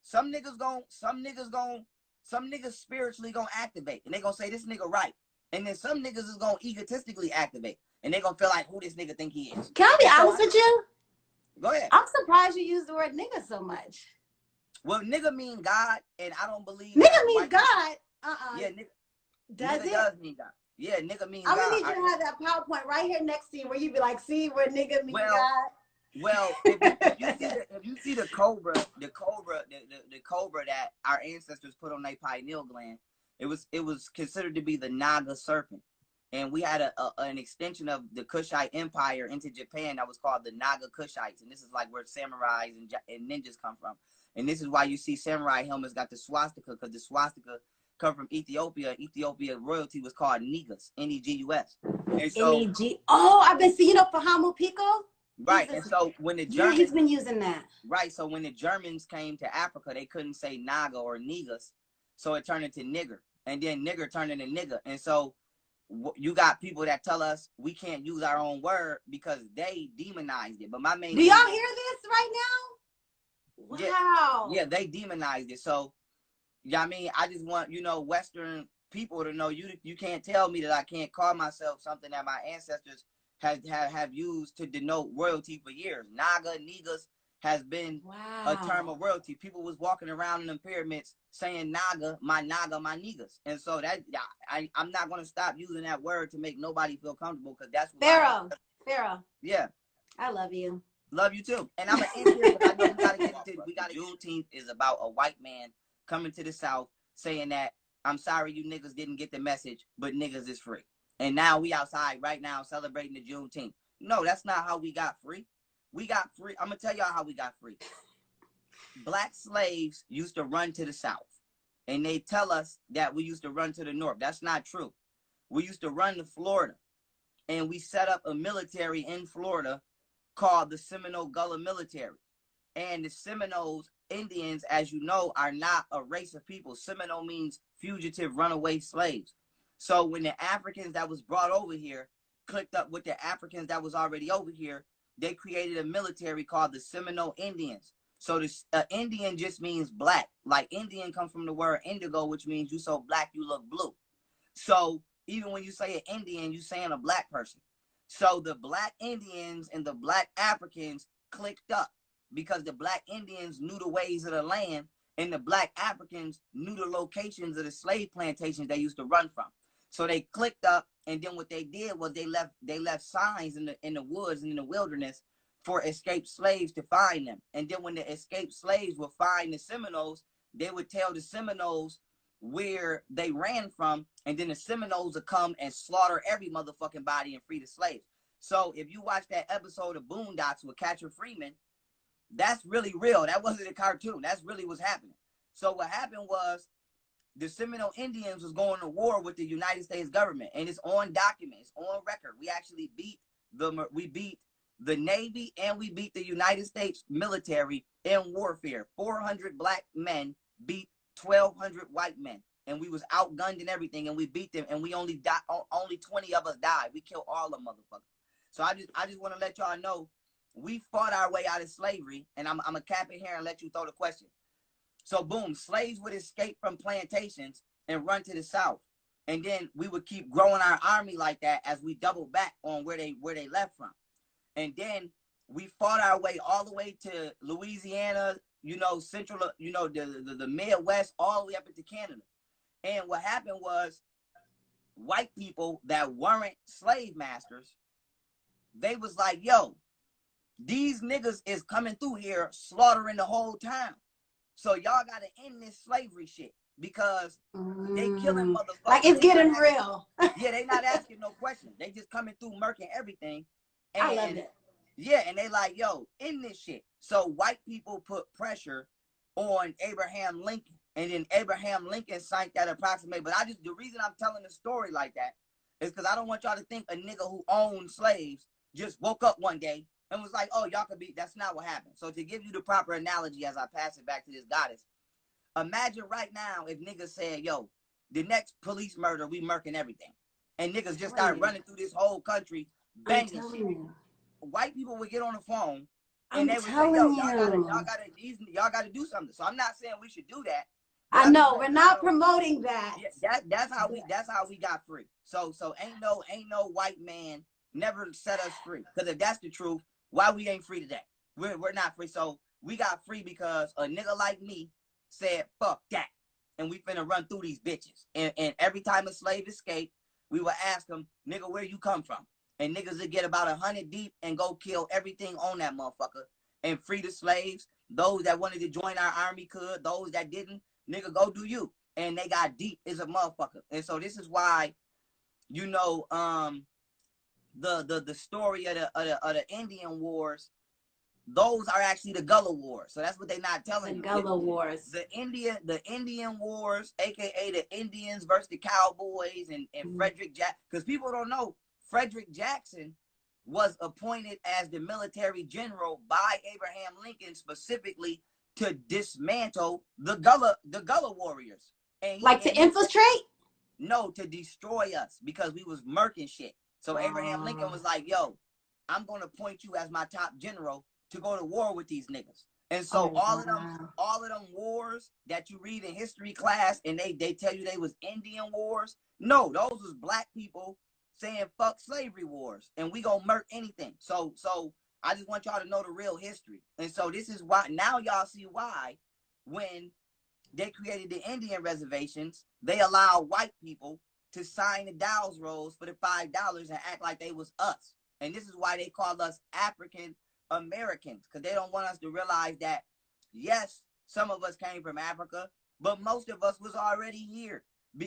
some niggas spiritually gonna activate, and they gonna say this nigga right, and then some niggas is gonna egotistically activate, and they gonna feel like who this nigga think he is. Can I be honest with you? Go ahead. I'm surprised you use the word nigga so much. Well, nigga mean God, and I don't believe nigga means God. Yeah, nigga. Does nigga does mean God. Yeah, nigga means God. I'm gonna need you to have that PowerPoint right here next to you where you be like, see where nigga means God. Well, if you see the cobra that our ancestors put on their pineal gland, it was considered to be the Naga serpent, and we had an extension of the Kushite Empire into Japan that was called the Naga Kushites, and this is like where samurais and ninjas come from, and this is why you see samurai helmets got the swastika, because the swastika come from Ethiopia. Ethiopia royalty was called Negus, Negus, and so Neg. Oh, I've been seeing for Hamo Pico. Right, and so when the Germans, he's been using that. Right, so when the Germans came to Africa, they couldn't say Naga or Negus, so it turned into nigger, and then nigger turned into nigga, and so you got people that tell us we can't use our own word because they demonized it. But my main do y'all hear this right now? Wow. Yeah, they demonized it. So, yeah, I mean, I just want Western people to know you can't tell me that I can't call myself something that my ancestors have used to denote royalty for years. Naga, Negus has been a term of royalty. People was walking around in the pyramids saying Naga, my Negus. And so that I'm not going to stop using that word to make nobody feel comfortable, because that's what Pharaoh. Yeah. I love you. Love you too. And I'm going to end here because I know we got to get into Juneteenth is about a white man coming to the South saying that, I'm sorry you niggas didn't get the message, but niggas is free. And now we outside right now celebrating the Juneteenth. No, that's not how we got free. We got free. I'm going to tell y'all how we got free. Black slaves used to run to the South. And they tell us that we used to run to the North. That's not true. We used to run to Florida. And we set up a military in Florida called the Seminole Gullah Military. And the Seminoles, Indians, as you know, are not a race of people. Seminole means fugitive runaway slaves. So when the Africans that was brought over here clicked up with the Africans that was already over here, they created a military called the Seminole Indians. So this Indian just means black. Like Indian comes from the word indigo, which means you so black you look blue. So even when you say an Indian, you saying a black person. So the black Indians and the black Africans clicked up because the black Indians knew the ways of the land and the black Africans knew the locations of the slave plantations they used to run from. So they clicked up, and then what they did was they left signs in the woods and in the wilderness for escaped slaves to find them. And then when the escaped slaves would find the Seminoles, they would tell the Seminoles where they ran from, and then the Seminoles would come and slaughter every motherfucking body and free the slaves. So if you watch that episode of Boondocks with Catcher Freeman, that's really real. That wasn't a cartoon. That's really what's happening. So what happened was, the Seminole Indians was going to war with the United States government, and it's on document, it's on record. We actually beat the Navy and we beat the United States military in warfare. 400 black men beat 1,200 white men, and we was outgunned and everything, and we beat them, and we only 20 of us died. We killed all the motherfuckers. So I just want to let y'all know we fought our way out of slavery, and I'm gonna cap it here and let you throw the question. So boom, slaves would escape from plantations and run to the South. And then we would keep growing our army like that as we doubled back on where they left from. And then we fought our way all the way to Louisiana, central, the Midwest, all the way up into Canada. And what happened was, white people that weren't slave masters, they was like, yo, these niggas is coming through here slaughtering the whole town. So y'all gotta end this slavery shit, because they killing motherfuckers. Like it's getting real. Yeah, they not asking no questions. They just coming through murking everything. And, I love it. Yeah, and they like, yo, end this shit. So white people put pressure on Abraham Lincoln, and then Abraham Lincoln signed that approximate. But the reason I'm telling the story like that is because I don't want y'all to think a nigga who owned slaves just woke up one day and was like, oh, y'all could be, that's not what happened. So to give you the proper analogy as I pass it back to this goddess, imagine right now if niggas said, yo, the next police murder, we murking everything. And niggas just start running through this whole country, banging shit. White people would get on the phone And I'm they would say, yo, telling y'all gotta do something. So I'm not saying we should do that. I know we're not promoting that. Yeah, that's how we got free. So ain't no white man never set us free. Because if that's the truth, why we ain't free today? We're not free. So we got free because a nigga like me said, fuck that. And we finna run through these bitches. And every time a slave escaped, we would ask him, nigga, where you come from? And niggas would get about 100 deep and go kill everything on that motherfucker and free the slaves. Those that wanted to join our army could. Those that didn't, nigga, go do you. And they got deep as a motherfucker. And so this is why, you know, the story of the Indian Wars, those are actually the Gullah Wars. So that's what they're not telling you. The Gullah Wars. The Indian Wars, aka the Indians versus the Cowboys and Frederick Jackson. Because people don't know, Frederick Jackson was appointed as the military general by Abraham Lincoln specifically to dismantle the Gullah warriors. And to infiltrate? No, to destroy us because we was murking shit. So Abraham Lincoln was like, yo, I'm going to appoint you as my top general to go to war with these niggas. And so all of them wars that you read in history class and they tell you they was Indian wars. No, those was black people saying fuck slavery wars and we gonna murk anything. So I just want y'all to know the real history. And so this is why now y'all see why when they created the Indian reservations, they allowed white people to sign the Dow's rolls for the $5 and act like they was us. And this is why they call us African Americans, because they don't want us to realize that, yes, some of us came from Africa, but most of us was already here.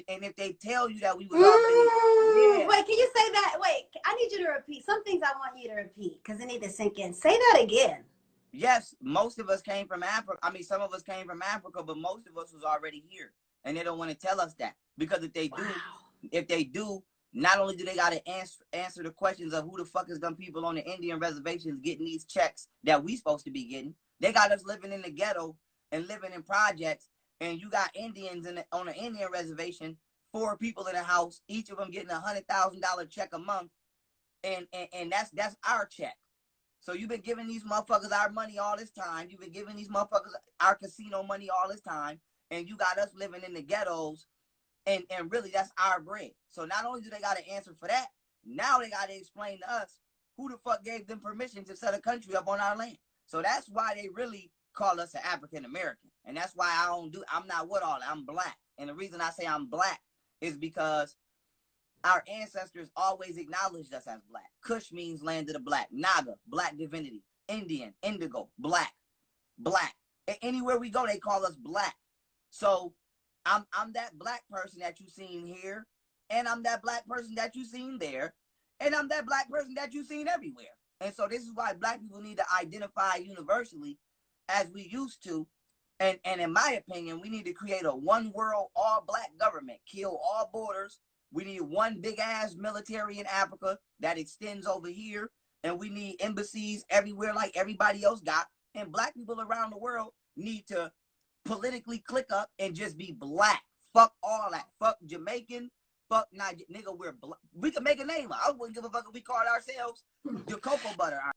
And if they tell you that we was already, Wait, can you say that? Wait, I need you to repeat. Some things I want you to repeat because they need to sink in. Say that again. Yes, most of us came from Africa. I mean, some of us came from Africa, but most of us was already here. And they don't want to tell us that. Because if they do, not only do they got to answer the questions of who the fuck is them people on the Indian reservations getting these checks that we supposed to be getting, they got us living in the ghetto and living in projects, and you got Indians on the Indian reservation, 4 people in a house, each of them getting $100,000 check a month, and that's our check. So you've been giving these motherfuckers our money all this time. You've been giving these motherfuckers our casino money all this time, and you got us living in the ghettos. And really, that's our bread. So not only do they got to answer for that, now they got to explain to us who the fuck gave them permission to set a country up on our land. So that's why they really call us an African American. And that's why I'm not with all that. I'm black. And the reason I say I'm black is because our ancestors always acknowledged us as black. Kush means land of the black. Naga, black divinity. Indian, indigo, black. And anywhere we go, they call us black. So I'm that black person that you seen here, and I'm that black person that you seen there, and I'm that black person that you seen everywhere. And so this is why black people need to identify universally as we used to. And in my opinion, we need to create a one world, all black government, kill all borders. We need one big ass military in Africa that extends over here. And we need embassies everywhere like everybody else got. And black people around the world need to politically click up and just be black. Fuck all that. Fuck Jamaican. Fuck Niger. Nigga, we can make a name. I wouldn't give a fuck if we called ourselves the cocoa butter.